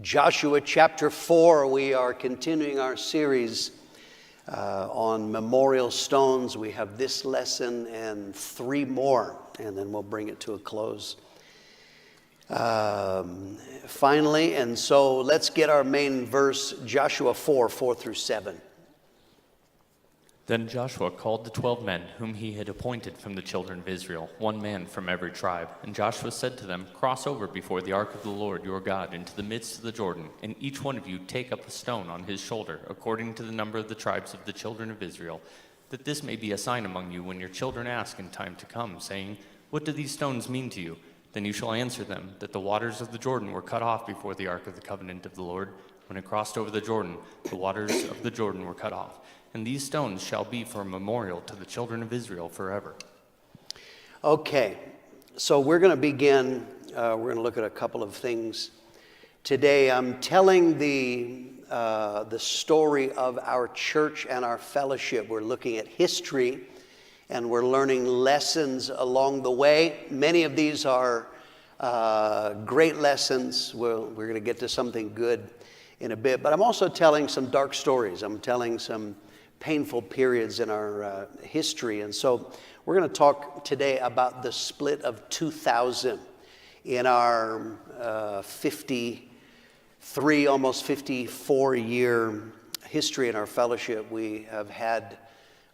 Joshua chapter 4, we are continuing our series on memorial stones. We have this lesson and 3 more, and then we'll bring it to a close finally. And so let's get our main verse, Joshua 4 through 7. Then Joshua called the 12 men whom he had appointed from the children of Israel, 1 man from every tribe. And Joshua said to them, "Cross over before the ark of the Lord your God into the midst of the Jordan, and each one of you take up a stone on his shoulder, according to the number of the tribes of the children of Israel, that this may be a sign among you when your children ask in time to come, saying, 'What do these stones mean to you?' Then you shall answer them, that the waters of the Jordan were cut off before the ark of the covenant of the Lord. When it crossed over the Jordan, the waters of the Jordan were cut off. And these stones shall be for a memorial to the children of Israel forever." Okay, so we're going to begin. We're going to look at a couple of things today. I'm telling the story of our church and our fellowship. We're looking at history, and we're learning lessons along the way. Many of these are great lessons. We're going to get to something good in a bit. But I'm also telling some dark stories. I'm telling some painful periods in our history. And so we're going to talk today about the split of 2000 in our 53, almost 54-year history in our fellowship. We have had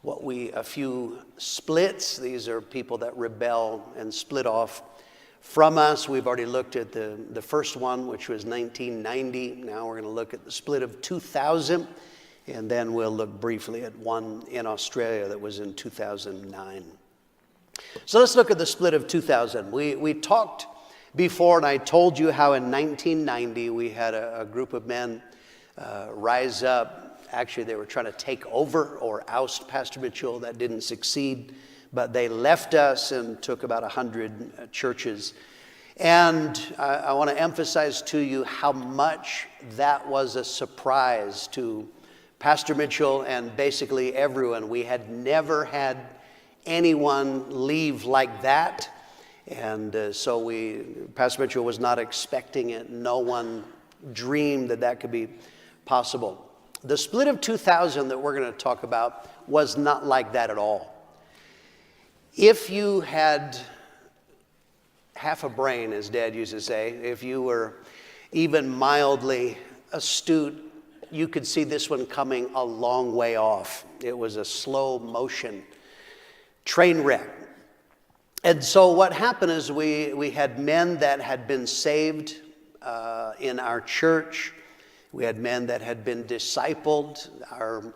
a few splits. These are people that rebel and split off from us. We've already looked at the first one, which was 1990. Now we're going to look at the split of 2000. And then we'll look briefly at one in Australia that was in 2009. So let's look at the split of 2000. We talked before, and I told you how in 1990 we had a group of men rise up. Actually, they were trying to take over or oust Pastor Mitchell. That didn't succeed, but they left us and took about 100 churches. And I want to emphasize to you how much that was a surprise to Pastor Mitchell and basically everyone. We had never had anyone leave like that. And so Pastor Mitchell was not expecting it. No one dreamed that could be possible. The split of 2000 that we're going to talk about was not like that at all. If you had half a brain, as Dad used to say, if you were even mildly astute, you could see this one coming a long way off. It was a slow motion train wreck. And so what happened is we had men that had been saved in our church. We had men that had been discipled. Our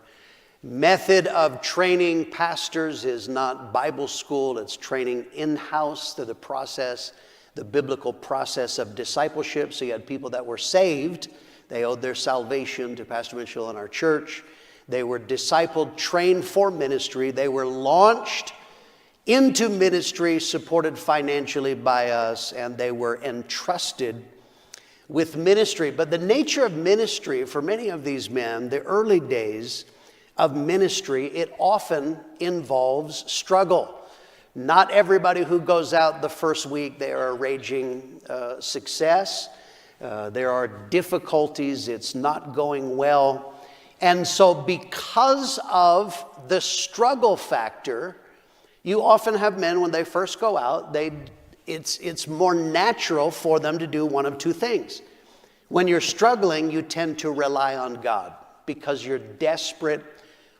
method of training pastors is not Bible school. It's training in-house through the biblical process of discipleship. So you had people that were saved. They owed their salvation to Pastor Mitchell and our church. They were discipled, trained for ministry. They were launched into ministry, supported financially by us, and they were entrusted with ministry. But the nature of ministry for many of these men, the early days of ministry, it often involves struggle. Not everybody who goes out the first week, they are a raging success. There are difficulties. It's not going well. And so because of the struggle factor, you often have men when they first go out, it's more natural for them to do one of 2 things. When you're struggling, you tend to rely on God because you're desperate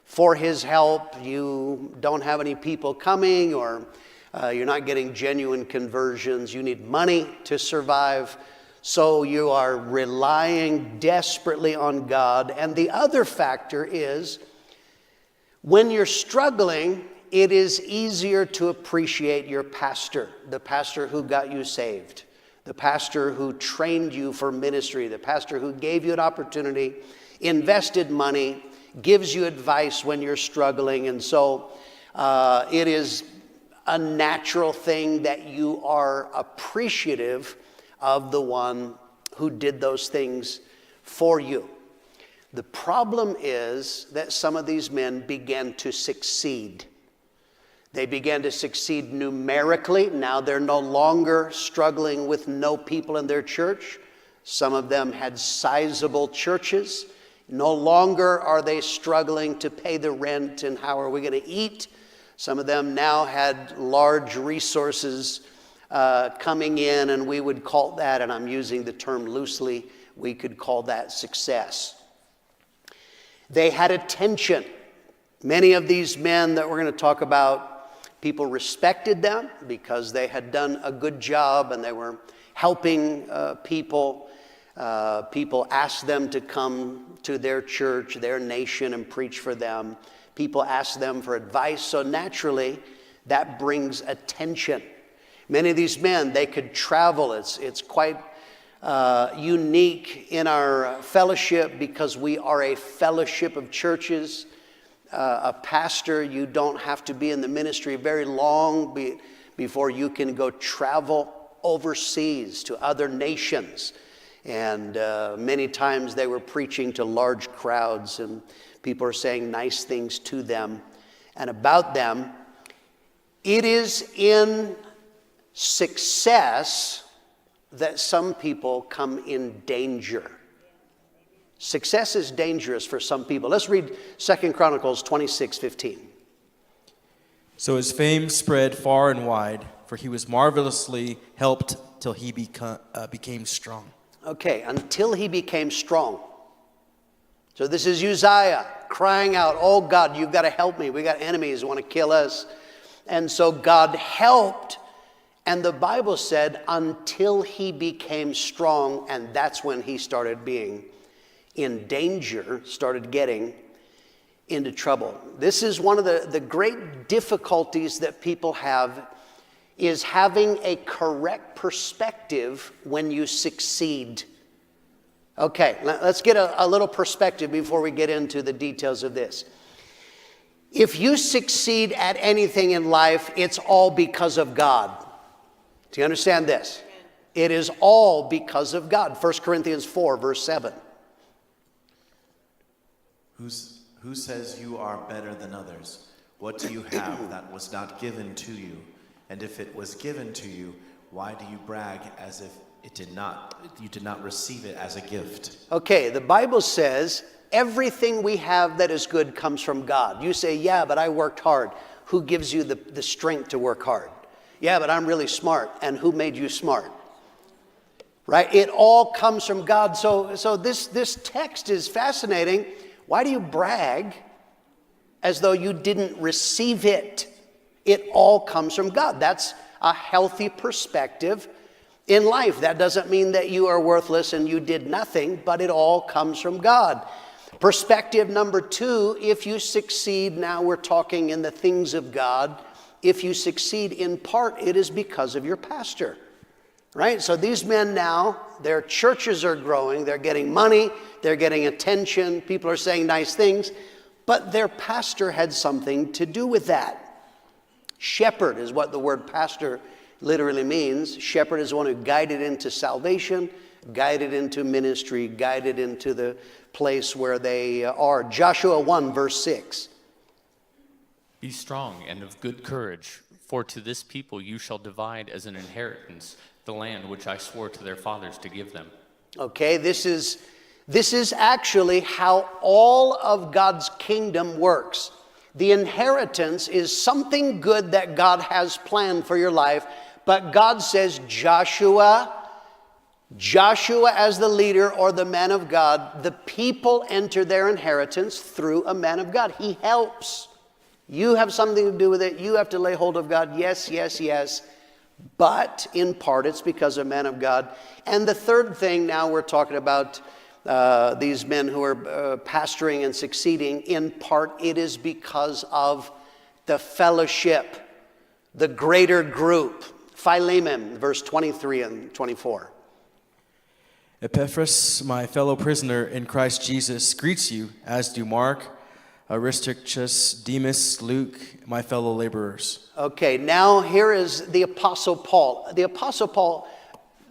for His help. You don't have any people coming, or you're not getting genuine conversions. You need money to survive. So you are relying desperately on God. And the other factor is when you're struggling, it is easier to appreciate your pastor, the pastor who got you saved, the pastor who trained you for ministry, the pastor who gave you an opportunity, invested money, gives you advice when you're struggling. And so it is a natural thing that you are appreciative of the one who did those things for you. The problem is that some of these men began to succeed. They began to succeed numerically. Now they're no longer struggling with no people in their church. Some of them had sizable churches. No longer are they struggling to pay the rent and how are we going to eat. Some of them now had large resources coming in, and we would call that, and I'm using the term loosely, we could call that success. They had attention. Many of these men that we're going to talk about, people respected them because they had done a good job and they were helping people. People asked them to come to their church, their nation, and preach for them. People asked them for advice, so naturally that brings attention. Many of these men, they could travel. It's quite unique in our fellowship because we are a fellowship of churches. A pastor, you don't have to be in the ministry very long before you can go travel overseas to other nations. And many times they were preaching to large crowds, and people are saying nice things to them and about them. It is in success that some people come in danger. Success is dangerous for some people. Let's read 2 Chronicles 26:15. So his fame spread far and wide, for he was marvelously helped till he became strong. Okay, until he became strong. So this is Uzziah crying out, oh God, you've got to help me. We got enemies who want to kill us. And so God helped. And the Bible said until he became strong, and that's when he started being in danger, started getting into trouble. This is one of the great difficulties that people have, is having a correct perspective when you succeed. Okay, let's get a little perspective before we get into the details of this. If you succeed at anything in life, it's all because of God. Do you understand this? It is all because of God. 1 Corinthians 4, verse 7. Who says you are better than others? What do you have that was not given to you? And if it was given to you, why do you brag as if you did not receive it as a gift? Okay, the Bible says everything we have that is good comes from God. You say, yeah, but I worked hard. Who gives you the strength to work hard? Yeah, but I'm really smart. And who made you smart? Right? It all comes from God. So this text is fascinating. Why do you brag as though you didn't receive it? It all comes from God. That's a healthy perspective in life. That doesn't mean that you are worthless and you did nothing, but it all comes from God. Perspective number 2, if you succeed, now we're talking in the things of God, if you succeed in part, it is because of your pastor. Right? So these men now, their churches are growing, they're getting money, they're getting attention, people are saying nice things, but their pastor had something to do with that. Shepherd is what the word pastor literally means. Shepherd is one who guided into salvation, guided into ministry, guided into the place where they are. Joshua 1, verse 6. Be strong and of good courage, for to this people you shall divide as an inheritance the land which I swore to their fathers to give them. Okay, this is actually how all of God's kingdom works. The inheritance is something good that God has planned for your life, but God says, Joshua as the leader or the man of God, the people enter their inheritance through a man of God. He helps. You have something to do with it. You have to lay hold of God. Yes, yes, yes. But in part, it's because of man of God. And the third thing, now we're talking about these men who are pastoring and succeeding. In part, it is because of the fellowship, the greater group. Philemon, verse 23 and 24. Epaphras, my fellow prisoner in Christ Jesus, greets you, as do Mark, Aristarchus, Demas, Luke, my fellow laborers. Okay, now here is the Apostle Paul. The Apostle Paul,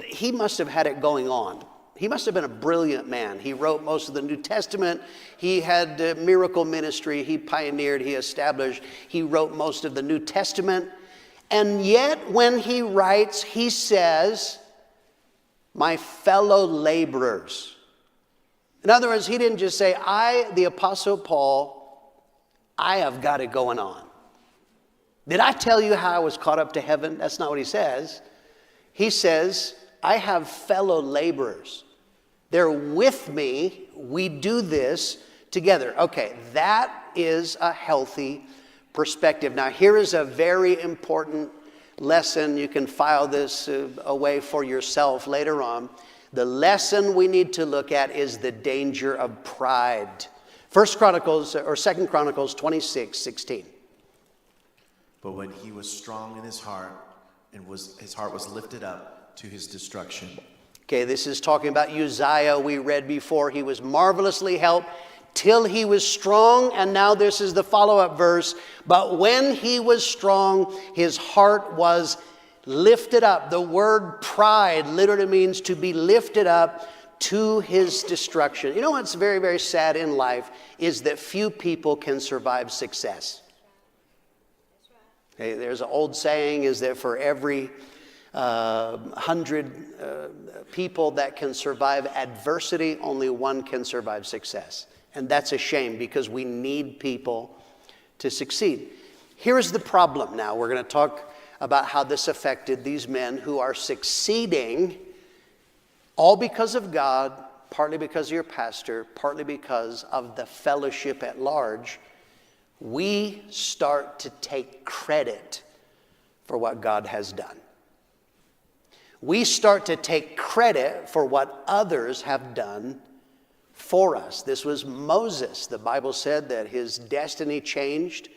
he must have had it going on. He must have been a brilliant man. He wrote most of the New Testament. He had miracle ministry. He pioneered, he established. He wrote most of the New Testament. And yet when he writes, he says, my fellow laborers. In other words, he didn't just say, I, the Apostle Paul, I have got it going on. Did I tell you how I was caught up to heaven? That's not what he says. He says, I have fellow laborers. They're with me. We do this together. Okay, that is a healthy perspective. Now, here is a very important lesson. You can file this away for yourself later on. The lesson we need to look at is the danger of pride. 2 Chronicles 26:16. But when he was strong in his heart, and his heart was lifted up to his destruction. Okay, this is talking about Uzziah. We read before, he was marvelously helped till he was strong. And now this is the follow-up verse. But when he was strong, his heart was lifted up. The word pride literally means to be lifted up to his destruction. You know what's very, very sad in life is that few people can survive success. Okay, there's an old saying is that for every 100 people that can survive adversity, only one can survive success. And that's a shame because we need people to succeed. Here's the problem now. We're going to talk about how this affected these men who are succeeding, all because of God, partly because of your pastor, partly because of the fellowship at large. We start to take credit for what God has done. We start to take credit for what others have done for us. This was Moses. The Bible said that his destiny changed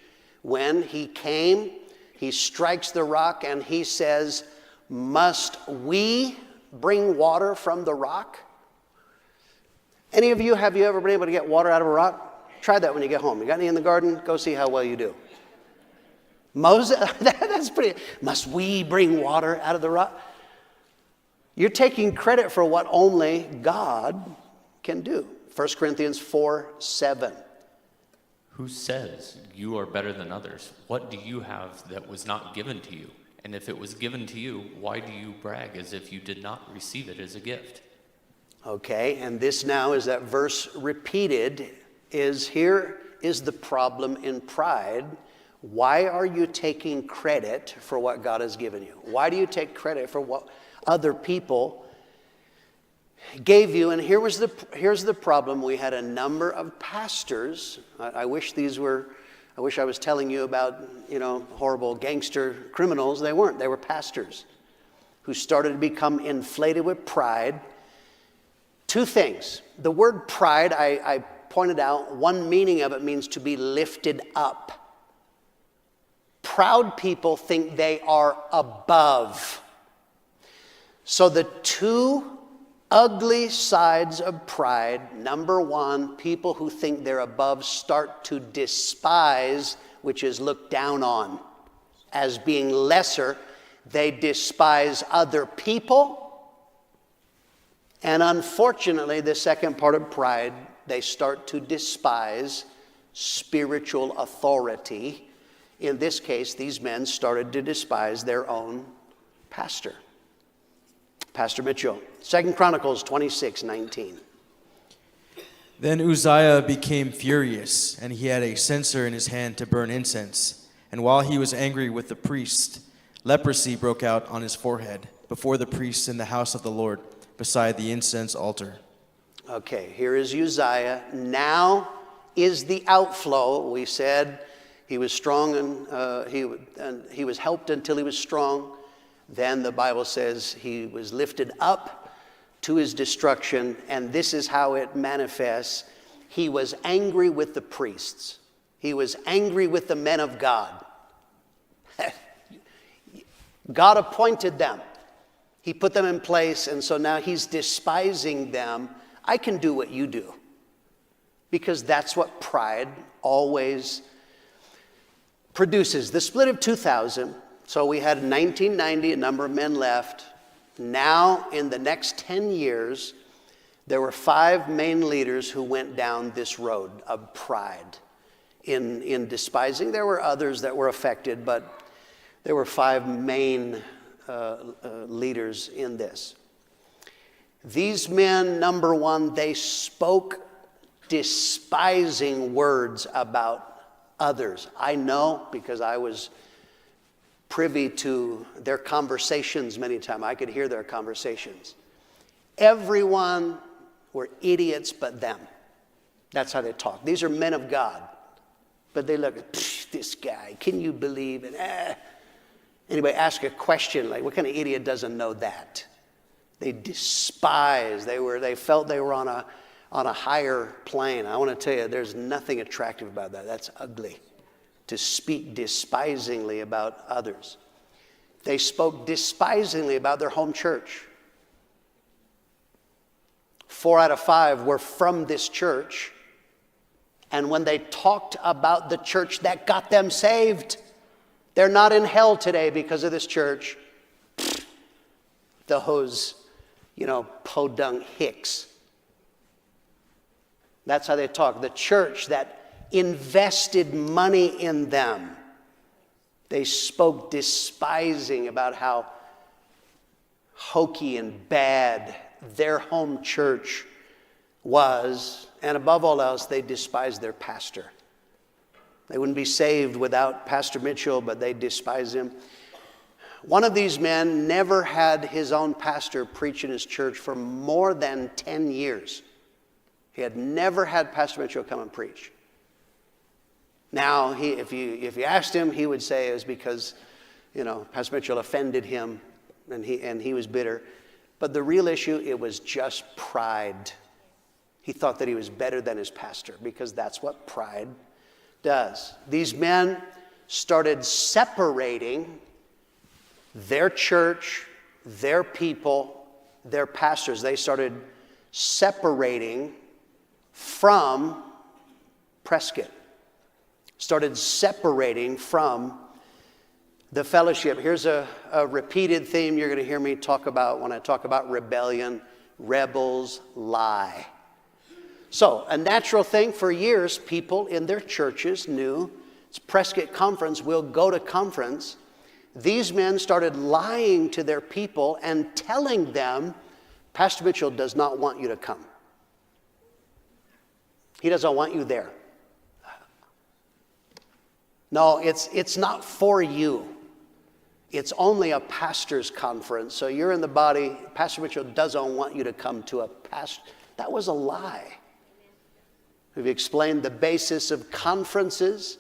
when he came. He strikes the rock and he says, must we bring water from the rock? Any of you, have you ever been able to get water out of a rock? Try that when you get home. You got any in the garden? Go see how well you do. Moses, that's pretty. Must we bring water out of the rock? You're taking credit for what only God can do. 1 Corinthians 4:7. Who says you are better than others? What do you have that was not given to you? And if it was given to you, why do you brag as if you did not receive it as a gift? Okay, and this now is that verse repeated. Here is the problem in pride. Why are you taking credit for what God has given you? Why do you take credit for what other people gave you? And here's the problem. We had a number of pastors. I wish I was telling you about, horrible gangster criminals. They weren't. They were pastors who started to become inflated with pride. Two things. The word pride, I pointed out, one meaning of it means to be lifted up. Proud people think they are above. So the two ugly sides of pride, number one, people who think they're above start to despise, which is look down on, as being lesser. They despise other people. And unfortunately, the second part of pride, they start to despise spiritual authority. In this case, these men started to despise their own pastor. Pastor Mitchell, 2 Chronicles 26:19. Then Uzziah became furious, and he had a censer in his hand to burn incense. And while he was angry with the priest, leprosy broke out on his forehead before the priests in the house of the Lord, beside the incense altar. Okay, here is Uzziah. Now is the outflow. We said he was strong and he was helped until he was strong. Then the Bible says he was lifted up to his destruction, and this is how it manifests. He was angry with the priests. He was angry with the men of God. God appointed them. He put them in place, and so now he's despising them. I can do what you do, because that's what pride always produces. The split of 2000, so we had in 1990, a number of men left. Now, in the next 10 years, there were 5 main leaders who went down this road of pride in despising. There were others that were affected, but there were 5 main leaders in this. These men, number one, they spoke despising words about others. I know because I was privy to their conversations many times. I could hear their conversations. Everyone were idiots but them. That's how they talk. These are men of God. But they look at this guy. Can you believe it? Anybody ask a question like, what kind of idiot doesn't know that? They despise. They felt they were on a higher plane. I want to tell you, there's nothing attractive about that. That's ugly. To speak despisingly about others. They spoke despisingly about their home church. 4 out of 5 were from this church. And when they talked about the church that got them saved, they're not in hell today because of this church. Those, podunk hicks. That's how they talk. The church that invested money in them. They spoke despising about how hokey and bad their home church was, and above all else, they despised their pastor. They wouldn't be saved without Pastor Mitchell, but they despised him. One of these men never had his own pastor preach in his church for more than 10 years. He had never had Pastor Mitchell come and preach. Now, if you asked him, he would say it was because, Pastor Mitchell offended him and he was bitter. But the real issue, it was just pride. He thought that he was better than his pastor because that's what pride does. These men started separating their church, their people, their pastors. They started separating from Prescott. Started separating from the fellowship. Here's a repeated theme you're going to hear me talk about when I talk about rebellion. Rebels lie. So, a natural thing for years, people in their churches knew it's Prescott Conference, we'll go to conference. These men started lying to their people and telling them, Pastor Mitchell does not want you to come. He doesn't want you there. No, it's not for you. It's only a pastor's conference. So you're in the body. Pastor Mitchell doesn't want you to come to a pastor. That was a lie. We've explained the basis of conferences.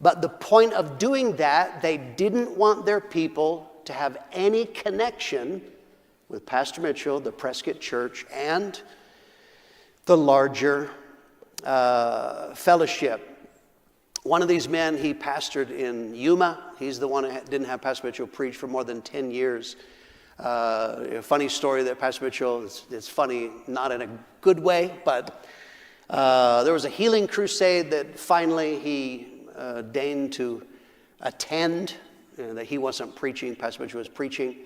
But the point of doing that, they didn't want their people to have any connection with Pastor Mitchell, the Prescott Church, and the larger fellowship. One of these men, he pastored in Yuma. He's the one that didn't have Pastor Mitchell preach for more than 10 years. A funny story that Pastor Mitchell, it's funny, not in a good way, but there was a healing crusade that finally he deigned to attend, that he wasn't preaching, Pastor Mitchell was preaching.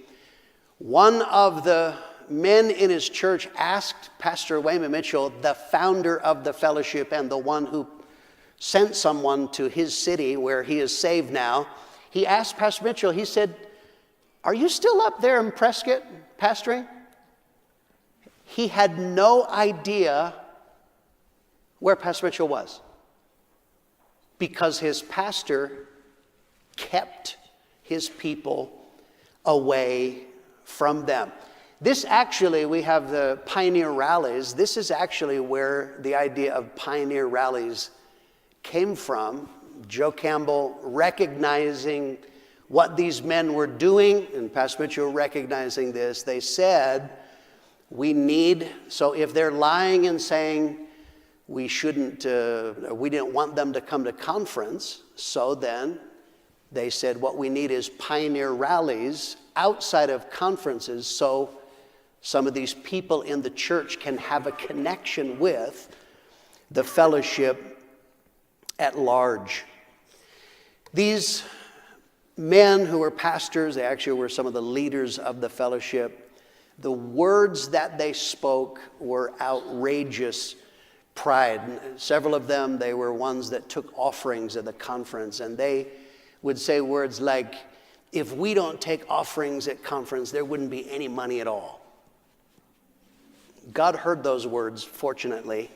One of the men in his church asked Pastor Wayman Mitchell, the founder of the fellowship and the one who sent someone to his city where he is saved now. He asked Pastor Mitchell, he said, are you still up there in Prescott pastoring? He had no idea where Pastor Mitchell was because his pastor kept his people away from them. This actually, we have the pioneer rallies. This is actually where the idea of pioneer rallies came from. Joe Campbell recognizing what these men were doing, and Pastor Mitchell recognizing this, they said, we if they're lying and saying we didn't want them to come to conference, so then they said what we need is pioneer rallies outside of conferences so some of these people in the church can have a connection with the fellowship at large. These men who were pastors, they actually were some of the leaders of the fellowship. The words that they spoke were outrageous pride. Several of them, they were ones that took offerings at the conference, and they would say words like, if we don't take offerings at conference, there wouldn't be any money at all. God heard those words, fortunately,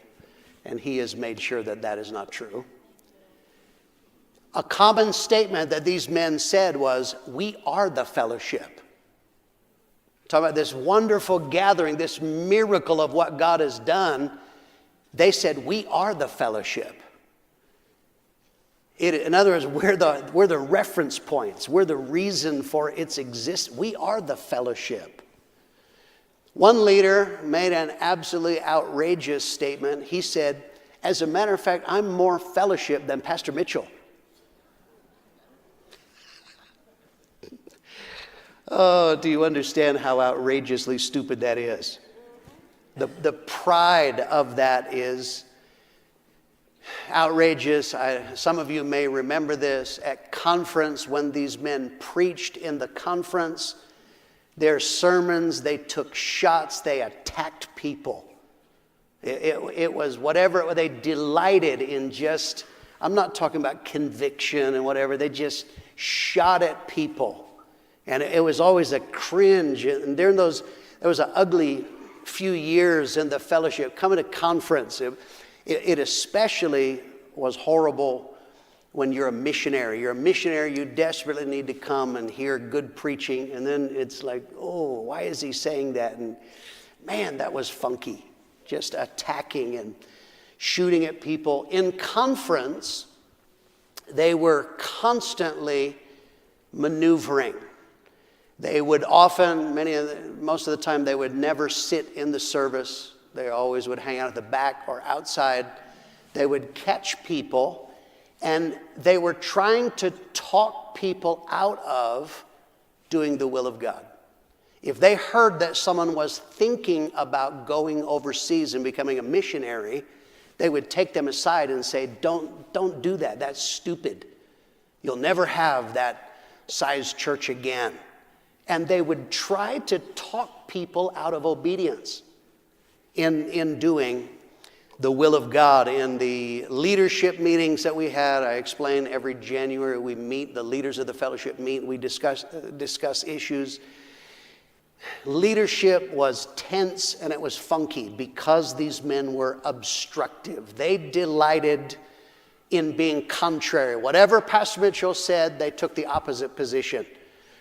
and he has made sure that that is not true. A common statement that these men said was, "We are the fellowship." Talk about this wonderful gathering, this miracle of what God has done. They said, "We are the fellowship." In other words, we're the reference points. We're the reason for its existence. We are the fellowship. One leader made an absolutely outrageous statement. He said, "As a matter of fact, I'm more fellowship than Pastor Mitchell." Oh, do you understand how outrageously stupid that is? The pride of that is outrageous. Some of you may remember this at conference when these men preached in the conference. Their sermons, they took shots, they attacked people. It was whatever, they delighted in just, I'm not talking about conviction and whatever, they just shot at people. And it was always a cringe. And during those, there was an ugly few years in the fellowship. Coming to conference, it especially was horrible when you're a missionary. You're a missionary, you desperately need to come and hear good preaching. And then it's like, oh, why is he saying that? And man, that was funky. Just attacking and shooting at people. In conference, they were constantly maneuvering. They would often, most of the time, they would never sit in the service. They always would hang out at the back or outside. They would catch people, and they were trying to talk people out of doing the will of God. If they heard that someone was thinking about going overseas and becoming a missionary, they would take them aside and say, don't do that. That's stupid. You'll never have that size church again. And they would try to talk people out of obedience in doing the will of God. In the leadership meetings that we had, I explained every January we meet, the leaders of the fellowship meet, we discuss issues. Leadership was tense and it was funky because these men were obstructive. They delighted in being contrary. Whatever Pastor Mitchell said, they took the opposite position.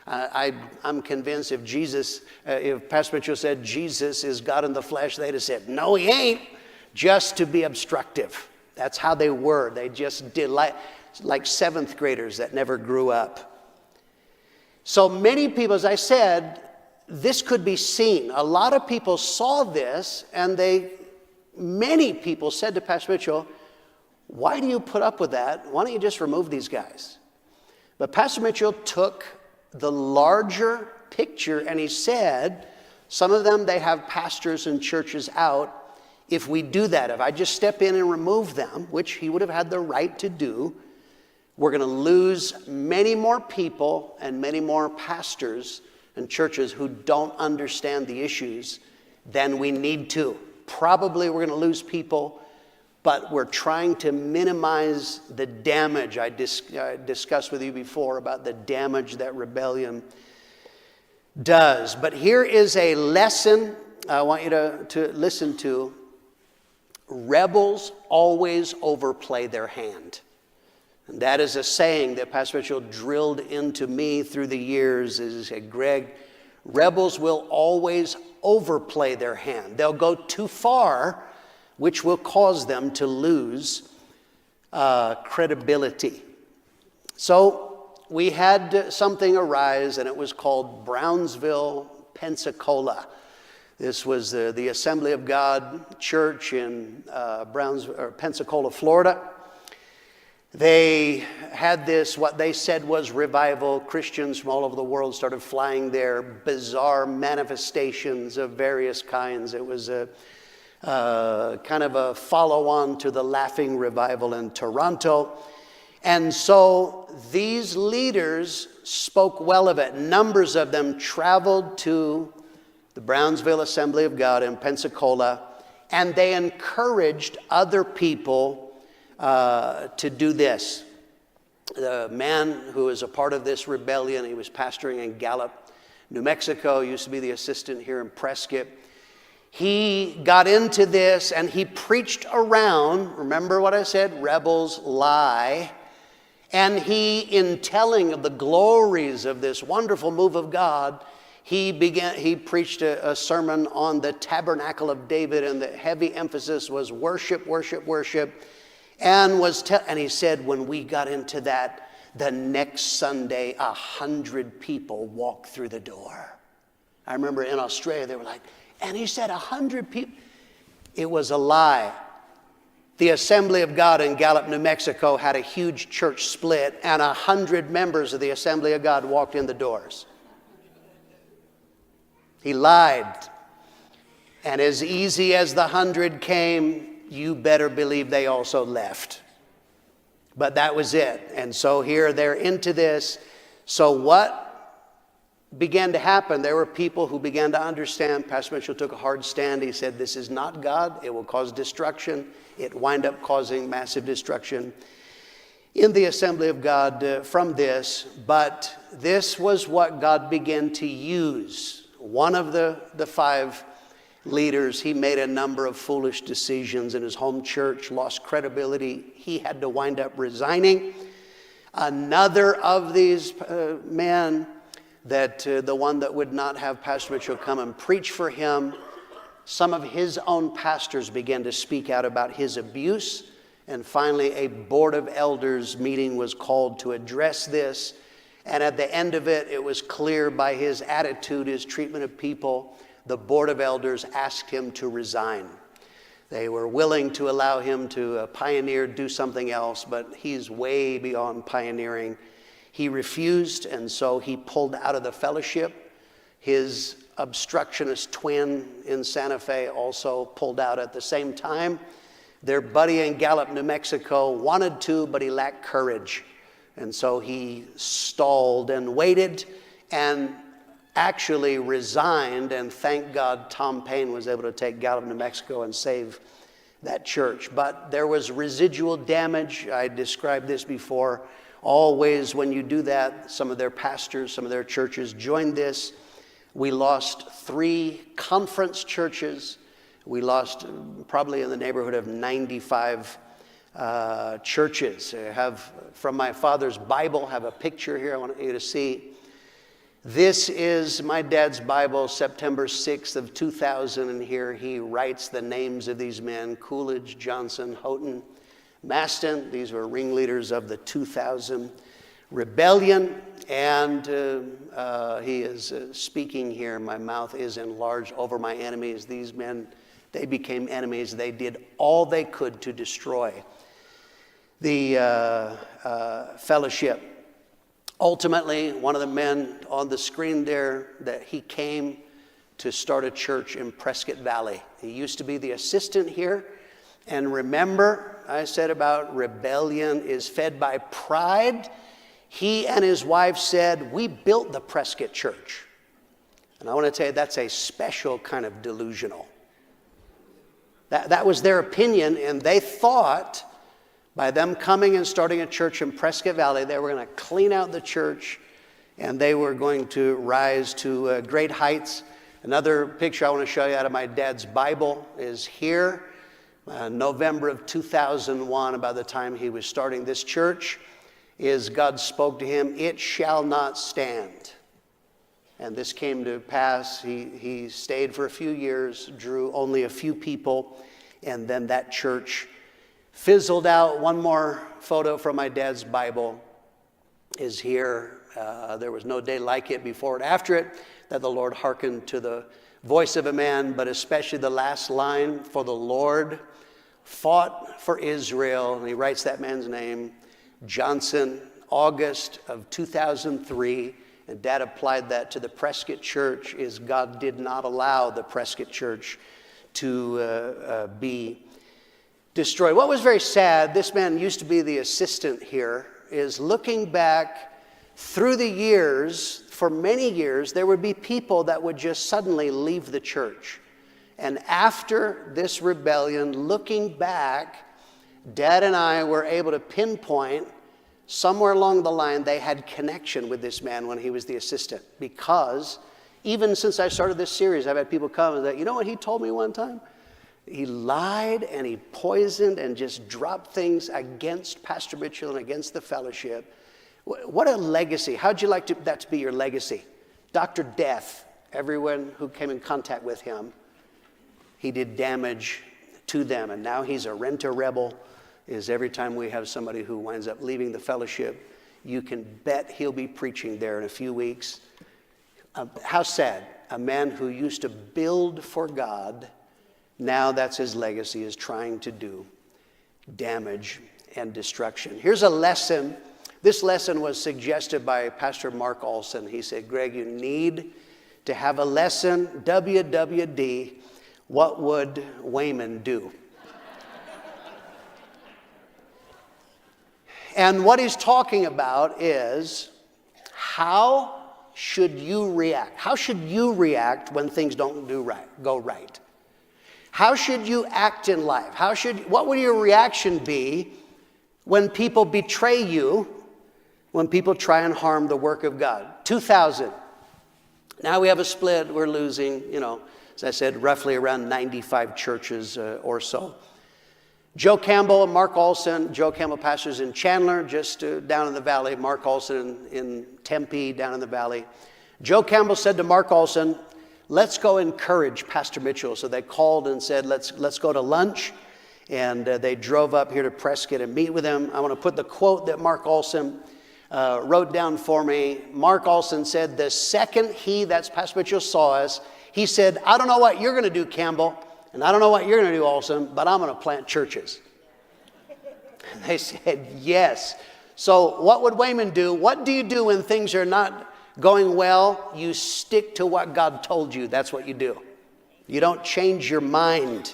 I'm convinced if Pastor Mitchell said Jesus is God in the flesh, they'd have said, no, he ain't, just to be obstructive. That's how they were. They just delight, like seventh graders that never grew up. So many people, as I said, this could be seen. A lot of people saw this, and many people said to Pastor Mitchell, why do you put up with that? Why don't you just remove these guys? But Pastor Mitchell took the larger picture, and he said, some of them, they have pastors and churches out. If we do that, if I just step in and remove them, which he would have had the right to do, we're going to lose many more people and many more pastors and churches who don't understand the issues than we need to. Probably we're going to lose people, but we're trying to minimize the damage. I discussed with you before about the damage that rebellion does. But here is a lesson I want you to listen to. Rebels always overplay their hand. And that is a saying that Pastor Mitchell drilled into me through the years. He said, Greg, rebels will always overplay their hand. They'll go too far, which will cause them to lose credibility. So we had something arise, and it was called Brownsville, Pensacola. This was the Assembly of God Church in Pensacola, Florida. They had this, what they said was revival. Christians from all over the world started flying there, bizarre manifestations of various kinds. It was a kind of a follow-on to the Laughing Revival in Toronto. And so these leaders spoke well of it. Numbers of them traveled to the Brownsville Assembly of God in Pensacola, and they encouraged other people to do this. The man who is a part of this rebellion, he was pastoring in Gallup, New Mexico, used to be the assistant here in Prescott. He got into this and he preached around. Remember what I said? Rebels lie. And he, in telling of the glories of this wonderful move of God, he preached a sermon on the tabernacle of David, and the heavy emphasis was worship, worship, worship. And he said, when we got into that, the next Sunday, 100 people walked through the door. I remember in Australia, they were like, and he said 100 people. It was a lie. The Assembly of God in Gallup, New Mexico had a huge church split, and 100 members of the Assembly of God walked in the doors. He lied. And as easy as the 100 came, you better believe they also left. But that was it. And so here they're into this. So what began to happen? There were people who began to understand. Pastor Mitchell took a hard stand. He said, this is not God. It will cause destruction. It wind up causing massive destruction in the Assembly of God from this. But this was what God began to use. One of the 5 leaders, he made a number of foolish decisions in his home church, lost credibility. He had to wind up resigning. Another of these men, the one that would not have Pastor Mitchell come and preach for him, some of his own pastors began to speak out about his abuse. And finally, a board of elders meeting was called to address this. And at the end of it, it was clear by his attitude, his treatment of people, the board of elders asked him to resign. They were willing to allow him to pioneer, do something else, but he's way beyond pioneering. He refused, and so he pulled out of the fellowship. His obstructionist twin in Santa Fe also pulled out at the same time. Their buddy in Gallup, New Mexico wanted to, but he lacked courage. And so he stalled and waited and actually resigned, and thank God Tom Payne was able to take Gallup, New Mexico and save that church. But there was residual damage. I described this before. Always when you do that, some of their pastors, some of their churches joined this. We lost 3 conference churches. We lost probably in the neighborhood of 95 churches. I have, from my father's Bible, have a picture here I want you to see. This is my dad's Bible, September 6th of 2000, and here he writes the names of these men: Coolidge, Johnson, Houghton, Maston. These were ringleaders of the 2000 rebellion, and he is speaking here, my mouth is enlarged over my enemies. These men, they became enemies. They did all they could to destroy the fellowship. Ultimately, one of the men on the screen there, that he came to start a church in Prescott Valley. He used to be the assistant here. And remember, I said about rebellion is fed by pride. He and his wife said, we built the Prescott church. And I want to tell you, that's a special kind of delusional. That was their opinion, and they thought by them coming and starting a church in Prescott Valley, they were going to clean out the church, and they were going to rise to great heights. Another picture I want to show you out of my dad's Bible is here. November of 2001, about the time he was starting this church, is God spoke to him, it shall not stand. And this came to pass. He stayed for a few years, drew only a few people, and then that church fizzled out. One more photo from my dad's Bible is here. There was no day like it before and after it, that the Lord hearkened to the voice of a man, but especially the last line, for the Lord fought for Israel. And he writes that man's name, Johnson, August of 2003. And Dad applied that to the Prescott Church, is God did not allow the Prescott Church to be destroyed. What was very sad, this man used to be the assistant here, is looking back through the years, for many years, there would be people that would just suddenly leave the church. And after this rebellion, looking back, Dad and I were able to pinpoint somewhere along the line they had connection with this man when he was the assistant, because Even since I started this series, I've had people come and say, you know what he told me one time? He lied and he poisoned and just dropped things against Pastor Mitchell and against the fellowship. What a legacy. How'd you like that to be your legacy? Dr. Death, everyone who came in contact with him, he did damage to them. And now he's a rent-a-rebel. Is every time we have somebody who winds up leaving the fellowship, you can bet he'll be preaching there in a few weeks. How sad. A man who used to build for God, now that's his legacy, is trying to do damage and destruction. Here's a lesson. This lesson was suggested by Pastor Mark Olson. He said, Greg, you need to have a lesson, WWD, what would Wayman do? And what he's talking about is, how should you react? How should you react when things don't go right? How should you act in life? What would your reaction be when people betray you, when people try and harm the work of God? 2000. Now we have a split. We're losing, as I said, roughly around 95 churches or so. Joe Campbell and Mark Olson. Joe Campbell pastors in Chandler, just down in the valley. Mark Olson in Tempe, down in the valley. Joe Campbell said to Mark Olson, let's go encourage Pastor Mitchell. So they called and said, let's go to lunch. And they drove up here to Prescott and meet with him. I want to put the quote that Mark Olson wrote down for me. Mark Olson said, the second that's Pastor Mitchell, saw us, he said, I don't know what you're going to do, Campbell, and I don't know what you're going to do, Olson, but I'm going to plant churches. And they said, yes. So what would Wayman do? What do you do when things are not going well? You stick to what God told you. That's what you do. You don't change your mind.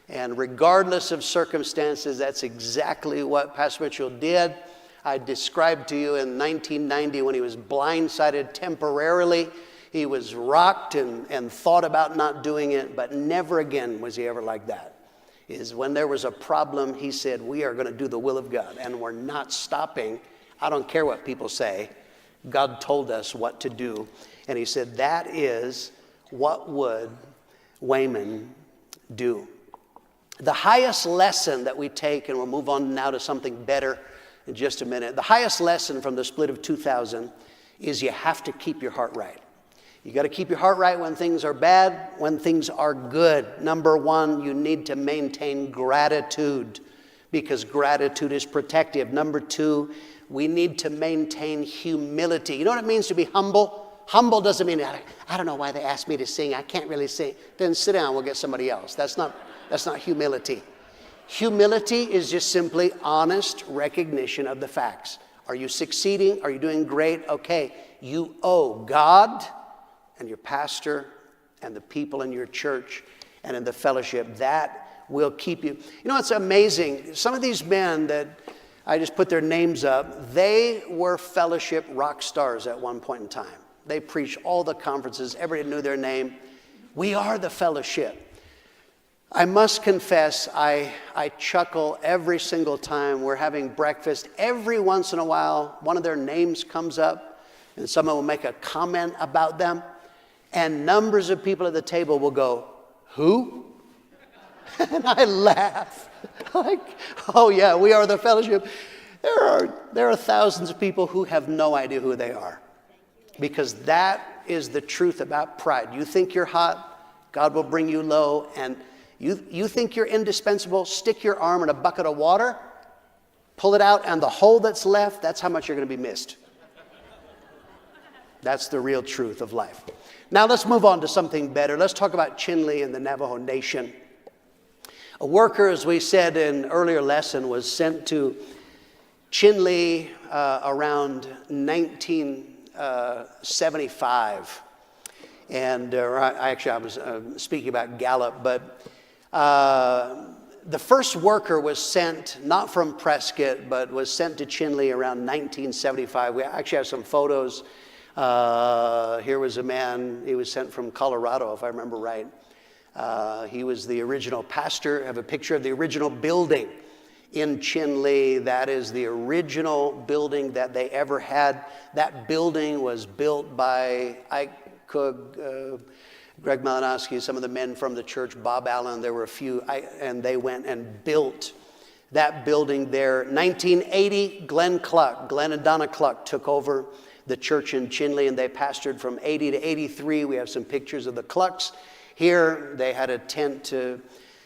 And regardless of circumstances, that's exactly what Pastor Mitchell did. I described to you in 1990 when he was blindsided temporarily. He was rocked and thought about not doing it, but never again was he ever like that. Is when there was a problem, he said, we are going to do the will of God, and we're not stopping. I don't care what people say. God told us what to do. And he said, that is what would Wayman do. The highest lesson that we take, and we'll move on now to something better in just a minute. The highest lesson from the split of 2000 is you have to keep your heart right. You got to keep your heart right when things are bad, when things are good. Number one, you need to maintain gratitude, because gratitude is protective. Number two, we need to maintain humility. You know what it means to be humble? Humble doesn't mean, I don't know why they asked me to sing. I can't really sing. Then sit down, we'll get somebody else. That's not humility. Humility is just simply honest recognition of the facts. Are you succeeding? Are you doing great? Okay, you owe God and your pastor and the people in your church and in the fellowship. That will keep you. You know, it's amazing. Some of these men that I just put their names up, they were fellowship rock stars at one point in time. They preached all the conferences. Everybody knew their name. We are the fellowship. I must confess, I chuckle every single time we're having breakfast. Every once in a while, one of their names comes up, and someone will make a comment about them, and numbers of people at the table will go, who? And I laugh. Like, oh yeah, we are the fellowship. There are thousands of people who have no idea who they are, because that is the truth about pride. You think you're hot, God will bring you low, and you think you're indispensable, stick your arm in a bucket of water, pull it out, and the hole that's left, that's how much you're going to be missed. That's the real truth of life. Now let's move on to something better. Let's talk about Chinle and the Navajo Nation. A worker, as we said in an earlier lesson, was sent to Chinle around 1975. And I was speaking about Gallup, but the first worker was sent, not from Prescott, but was sent to Chinle around 1975. We actually have some photos. Here was a man, he was sent from Colorado, if I remember right. He was the original pastor. I have a picture of the original building in Chinle. That is the original building that they ever had. That building was built by, I Cook, Greg Malinowski, some of the men from the church, Bob Allen, there were a few, and they went and built that building there. 1980, Glenn and Donna Cluck took over the church in Chinle, and they pastored from 80 to 83. We have some pictures of the Clucks here. They had a tent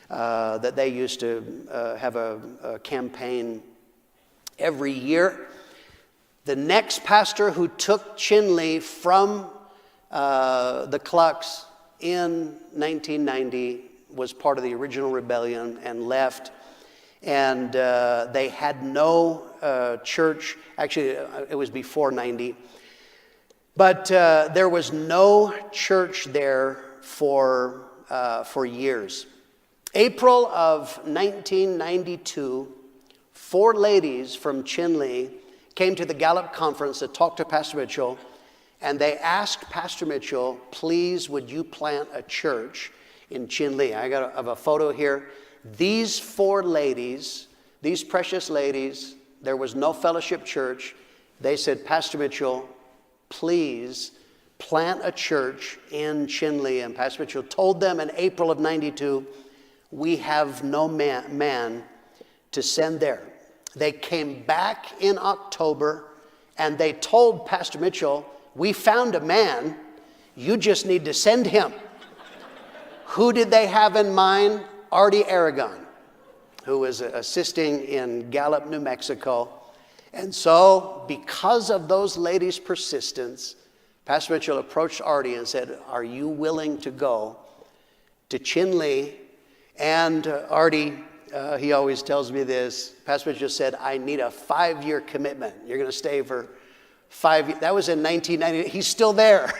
that they used to have a campaign every year. The next pastor who took Chinle from the Clucks in 1990 was part of the original rebellion and left. And they had no church. Actually, it was before 90. But there was no church there for years. April of 1992, 4 ladies from Chinle came to the Gallup conference to talk to Pastor Mitchell, and they asked Pastor Mitchell, please, would you plant a church in Chinle? I have a photo here. These 4 ladies, these precious ladies, there was no fellowship church. They said, Pastor Mitchell, please plant a church in Chinle. And Pastor Mitchell told them in April of 92, we have no man to send there. They came back in October and they told Pastor Mitchell, we found a man, you just need to send him. Who did they have in mind? Artie Aragon, who was assisting in Gallup, New Mexico. And so, because of those ladies' persistence, Pastor Mitchell approached Artie and said, are you willing to go to Chinle? And Artie, he always tells me this, Pastor Mitchell said, I need a 5-year commitment. You're going to stay for 5 years. That was in 1990. He's still there.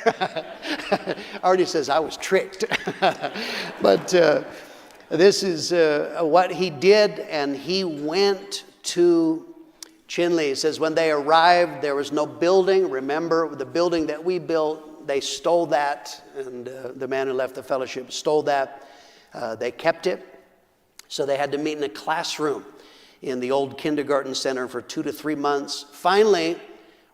Artie says, I was tricked. But this is what he did, and he went to Chinle. He says when they arrived, there was no building. Remember, the building that we built, they stole that, and the man who left the fellowship stole that. They kept it, so they had to meet in a classroom in the old kindergarten center for 2 to 3 months. Finally,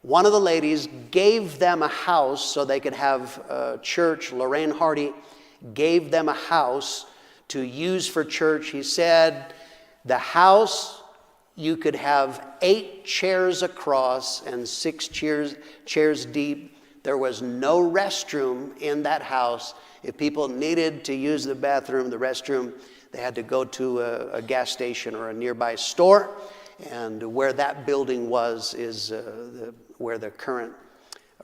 one of the ladies gave them a house so they could have church. Lorraine Hardy gave them a house to use for church. He said, the house, you could have 8 chairs across and 6 chairs deep. There was no restroom in that house. If people needed to use the bathroom, the restroom, they had to go to a gas station or a nearby store. And where that building was is where the current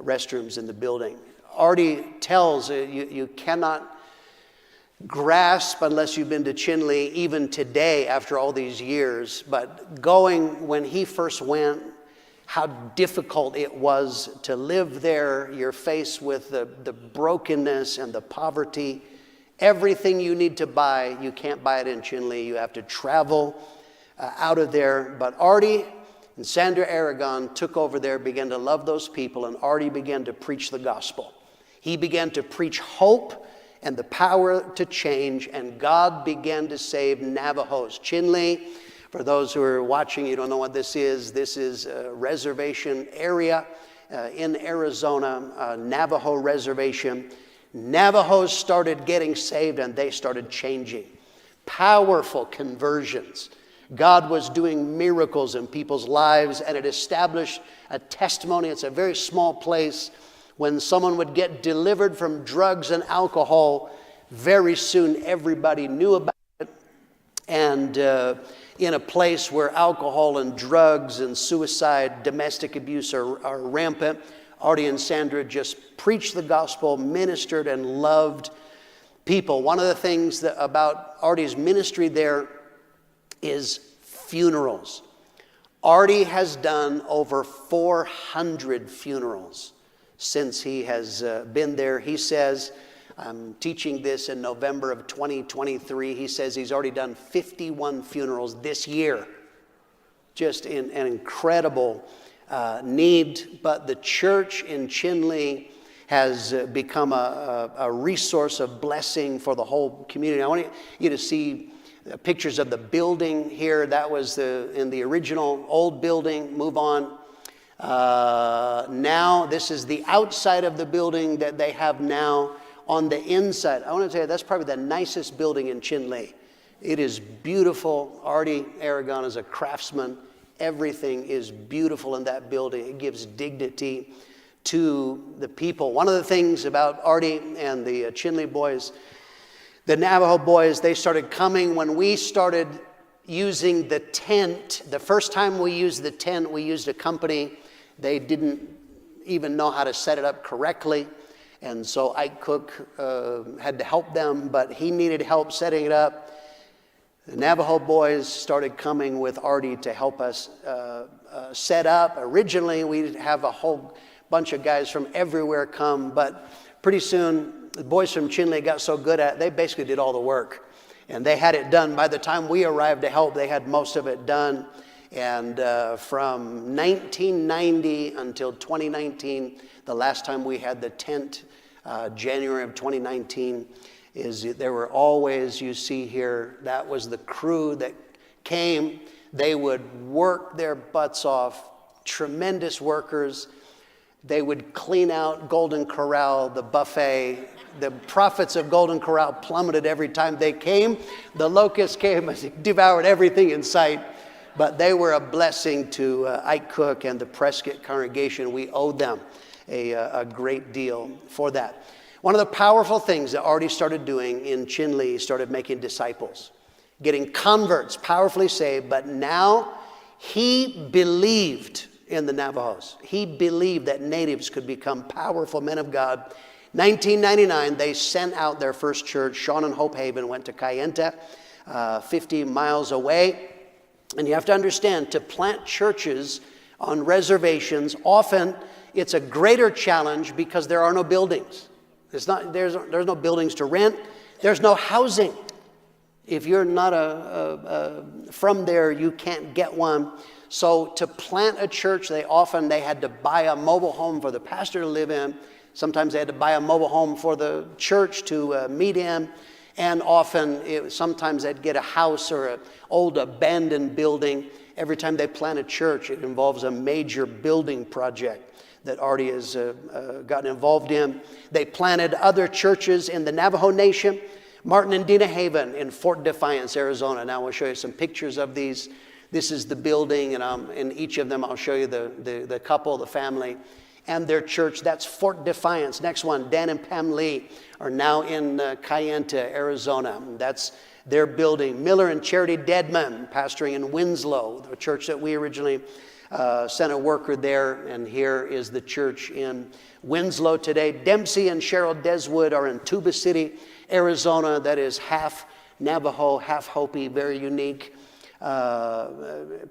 restrooms in the building. Artie tells you cannot grasp unless you've been to Chinle even today after all these years. But going when he first went, how difficult it was to live there. You're faced with the brokenness and the poverty. Everything you need to buy, you can't buy it in Chinle. You have to travel out of there. But Artie and Sandra Aragon took over there, began to love those people, and Artie began to preach the gospel. He began to preach hope and the power to change, and God began to save Navajos. Chinle, for those who are watching, you don't know what this is a reservation area in Arizona, Navajo reservation. Navajos started getting saved and they started changing. Powerful conversions. God was doing miracles in people's lives, and it established a testimony. It's a very small place. When someone would get delivered from drugs and alcohol, very soon everybody knew about it. And in a place where alcohol and drugs and suicide, domestic abuse are rampant, Artie and Sandra just preached the gospel, ministered, and loved people. One of the things about Artie's ministry there is funerals. Artie has done over 400 funerals since he has been there. He says, I'm teaching this in November of 2023. He says he's already done 51 funerals this year. Just an incredible need. But the church in Chinle has become a resource of blessing for the whole community. I want you to see pictures of the building here. That was in the original old building. Move on. Now, this is the outside of the building that they have now. On the inside, I want to tell you, that's probably the nicest building in Chinle. It is beautiful. Artie Aragon is a craftsman. Everything is beautiful in that building. It gives dignity to the people. One of the things about Artie and the Chinle boys, the Navajo boys, they started coming when we started using the tent. The first time we used the tent, we used a company. They didn't even know how to set it up correctly. And so Ike Cook had to help them, but he needed help setting it up. The Navajo boys started coming with Artie to help us set up. Originally, we'd have a whole bunch of guys from everywhere come, but pretty soon, the boys from Chinle got so good at it, they basically did all the work. And they had it done. By the time we arrived to help, they had most of it done. And from 1990 until 2019, the last time we had the tent, January of 2019, there were always, you see here, that was the crew that came. They would work their butts off, tremendous workers. They would clean out Golden Corral, the buffet. The profits of Golden Corral plummeted every time they came. The locusts came and devoured everything in sight. But they were a blessing to Ike Cook and the Prescott congregation. We owed them a great deal for that. One of the powerful things that Artie started doing in Chinle, started making disciples, getting converts powerfully saved, but now he believed in the Navajos. He believed that natives could become powerful men of God. 1999, they sent out their first church. Sean and Hope Haven went to Kayenta, 50 miles away. And you have to understand, to plant churches on reservations, often it's a greater challenge because there are no buildings. There's no buildings to rent. There's no housing. If you're not from there, you can't get one. So to plant a church, they had to buy a mobile home for the pastor to live in. Sometimes they had to buy a mobile home for the church to meet in. And often, sometimes they'd get a house or an old abandoned building. Every time they plant a church, it involves a major building project that Artie has gotten involved in. They planted other churches in the Navajo Nation. Martin and Dina Haven in Fort Defiance, Arizona. Now we'll show you some pictures of these. This is the building, and in each of them I'll show you the couple, the family, and their church. That's Fort Defiance. Next one, Dan and Pam Lee are now in Kayenta, Arizona. That's their building. Miller and Charity Deadman pastoring in Winslow, the church that we originally sent a worker there, and here is the church in Winslow today. Dempsey and Cheryl Deswood are in Tuba City, Arizona. That is half Navajo, half Hopi, very unique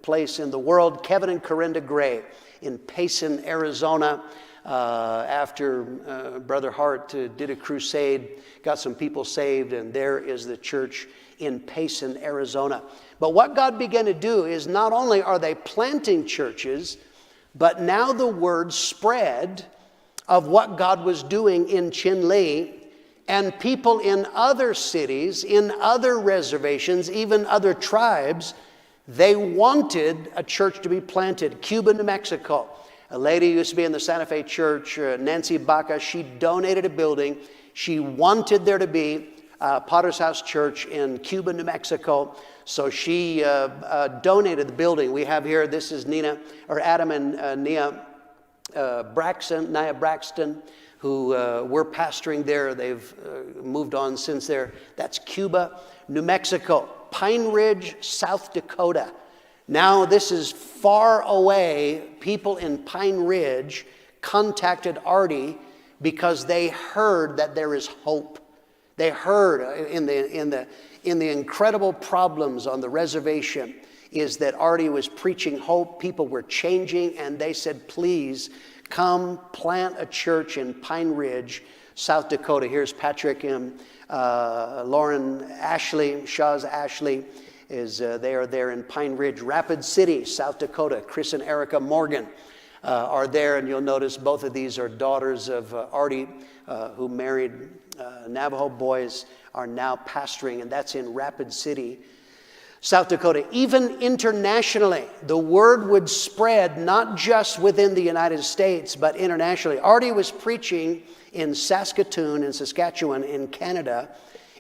place in the world. Kevin and Corinda Gray in Payson, Arizona. After Brother Hart did a crusade, got some people saved, and there is the church in Payson, Arizona. But what God began to do is not only are they planting churches, but now the word spread of what God was doing in Chinle, and people in other cities, in other reservations, even other tribes, they wanted a church to be planted. Cuba, New Mexico. A lady who used to be in the Santa Fe church, Nancy Baca, she donated a building. She wanted there to be Potter's House Church in Cuba, New Mexico. So she donated the building. We have here, this is Adam and Nia Braxton, who were pastoring there. They've moved on since there. That's Cuba, New Mexico. Pine Ridge, South Dakota. Now this is far away. People in Pine Ridge contacted Artie because they heard that there is hope. They heard in the incredible problems on the reservation is that Artie was preaching hope. People were changing, and they said, please come plant a church in Pine Ridge, South Dakota. Here's Patrick and Lauren Ashley, Shaw's Ashley, they are there in Pine Ridge. Rapid City, South Dakota. Chris and Erica Morgan are there, and you'll notice both of these are daughters of Artie, who married Navajo boys, are now pastoring, and that's in Rapid City, South Dakota. Even internationally, the word would spread not just within the United States, but internationally. Artie was preaching in Saskatoon, in Saskatchewan, in Canada,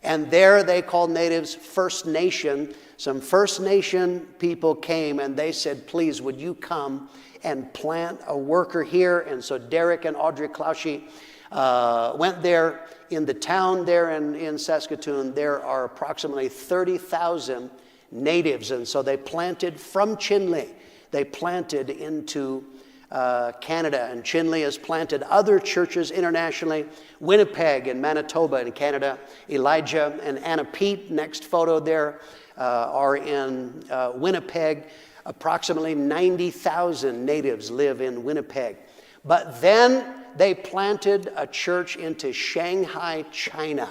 and there they called natives First Nation. Some First Nation people came and they said, please, would you come and plant a worker here? And so Derek and Audrey Clouchy went there. In the town there in Saskatoon, there are approximately 30,000 natives, and so they planted from Chinle. They planted into Canada, and Chinle has planted other churches internationally. Winnipeg and Manitoba in Canada. Elijah and Anna Pete, next photo there, are in Winnipeg. Approximately 90,000 natives live in Winnipeg. But then they planted a church into Shanghai, China.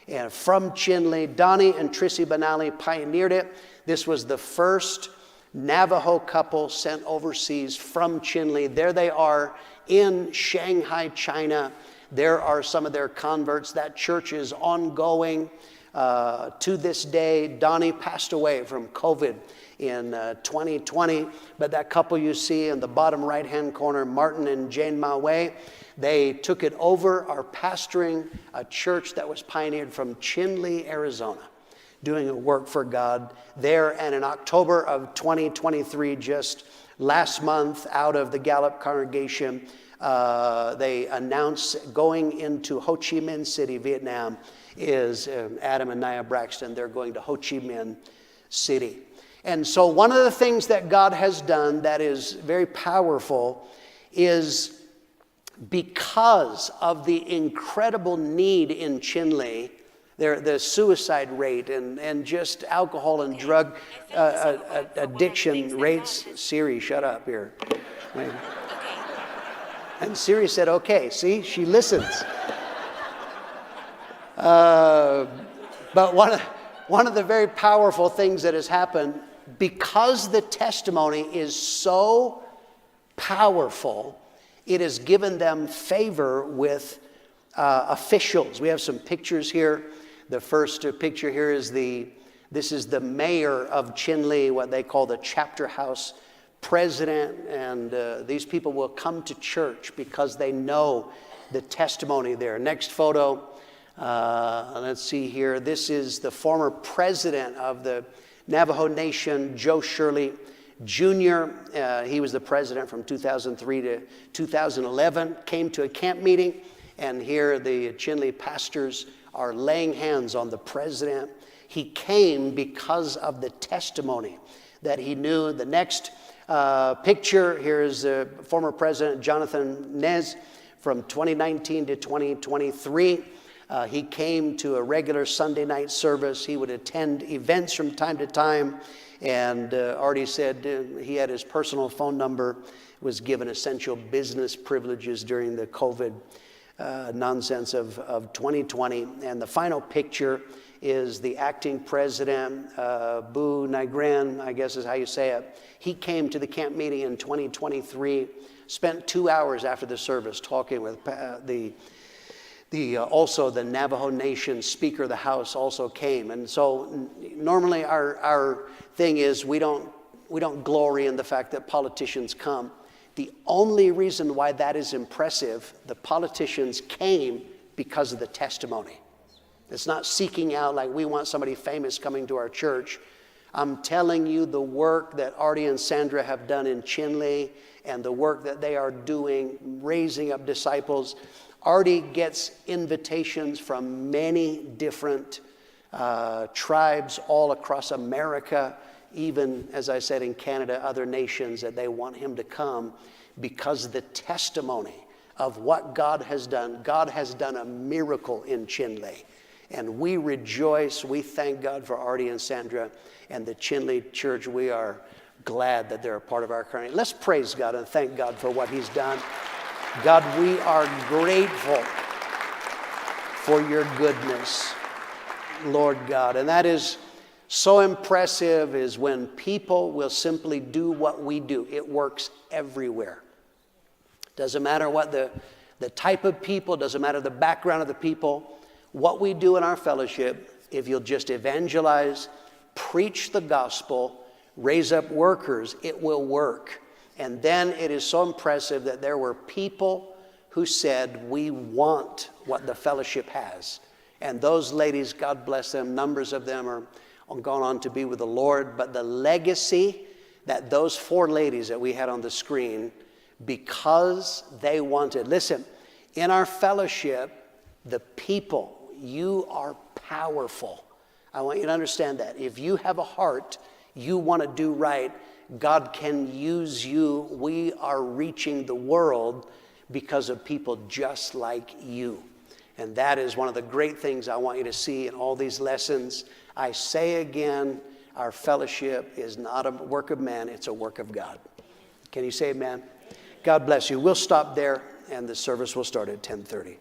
And from Chinle, Donnie and Trissy Benally pioneered it. This was the first Navajo couple sent overseas from Chinle. There they are in Shanghai, China. There are some of their converts. That church is ongoing to this day. Donnie passed away from COVID in 2020. But that couple you see in the bottom right-hand corner, Martin and Jane Maway, they took it over, are pastoring a church that was pioneered from Chinle, Arizona, doing a work for God there. And in October of 2023, just last month, out of the Gallup congregation, they announced going into Ho Chi Minh City, Vietnam, is Adam and Nia Braxton. They're going to Ho Chi Minh City. And so one of the things that God has done that is very powerful is, because of the incredible need in Chinle, the suicide rate and just alcohol and drug addiction rates. Siri, shut up here. And Siri said, okay, see, she listens. But one of the very powerful things that has happened, because the testimony is so powerful, it has given them favor with officials. We have some pictures here. The first picture here is this is the mayor of Chinle, what they call the chapter house president. And these people will come to church because they know the testimony there. Next photo, let's see here. This is the former president of the Navajo Nation, Joe Shirley Jr. He was the president from 2003 to 2011, came to a camp meeting, and here the Chinle pastors are laying hands on the president. He came because of the testimony that he knew. The next picture, here is former President Jonathan Nez from 2019 to 2023. He came to a regular Sunday night service. He would attend events from time to time. And Artie said he had his personal phone number, was given essential business privileges during the COVID nonsense of 2020. And the final picture is the acting president, Boo Nigran, I guess is how you say it. He came to the camp meeting in 2023, spent 2 hours after the service talking with also the Navajo Nation Speaker of the House also came. And so normally our thing is we don't glory in the fact that politicians come. The only reason why that is impressive, the politicians came because of the testimony. It's not seeking out like we want somebody famous coming to our church. I'm telling you, the work that Artie and Sandra have done in Chinle and the work that they are doing, raising up disciples. Artie gets invitations from many different tribes all across America, even, as I said, in Canada, other nations, that they want him to come because of the testimony of what God has done. God has done a miracle in Chinle, and we rejoice. We thank God for Artie and Sandra and the Chinle Church. We are glad that they're a part of our community. Let's praise God and thank God for what he's done. God, we are grateful for your goodness, Lord God. And that is so impressive, is when people will simply do what we do. It works everywhere. Doesn't matter what the type of people, doesn't matter the background of the people. What we do in our fellowship, if you'll just evangelize, preach the gospel, raise up workers, it will work. And then it is so impressive that there were people who said, we want what the fellowship has. And those ladies, God bless them, numbers of them are gone on to be with the Lord. But the legacy that those 4 ladies that we had on the screen, because they wanted, listen, in our fellowship, the people, you are powerful. I want you to understand that. If you have a heart, you want to do right, God can use you. We are reaching the world because of people just like you. And that is one of the great things I want you to see in all these lessons. I say again, our fellowship is not a work of man, it's a work of God. Can you say amen? God bless you. We'll stop there, and the service will start at 10:30.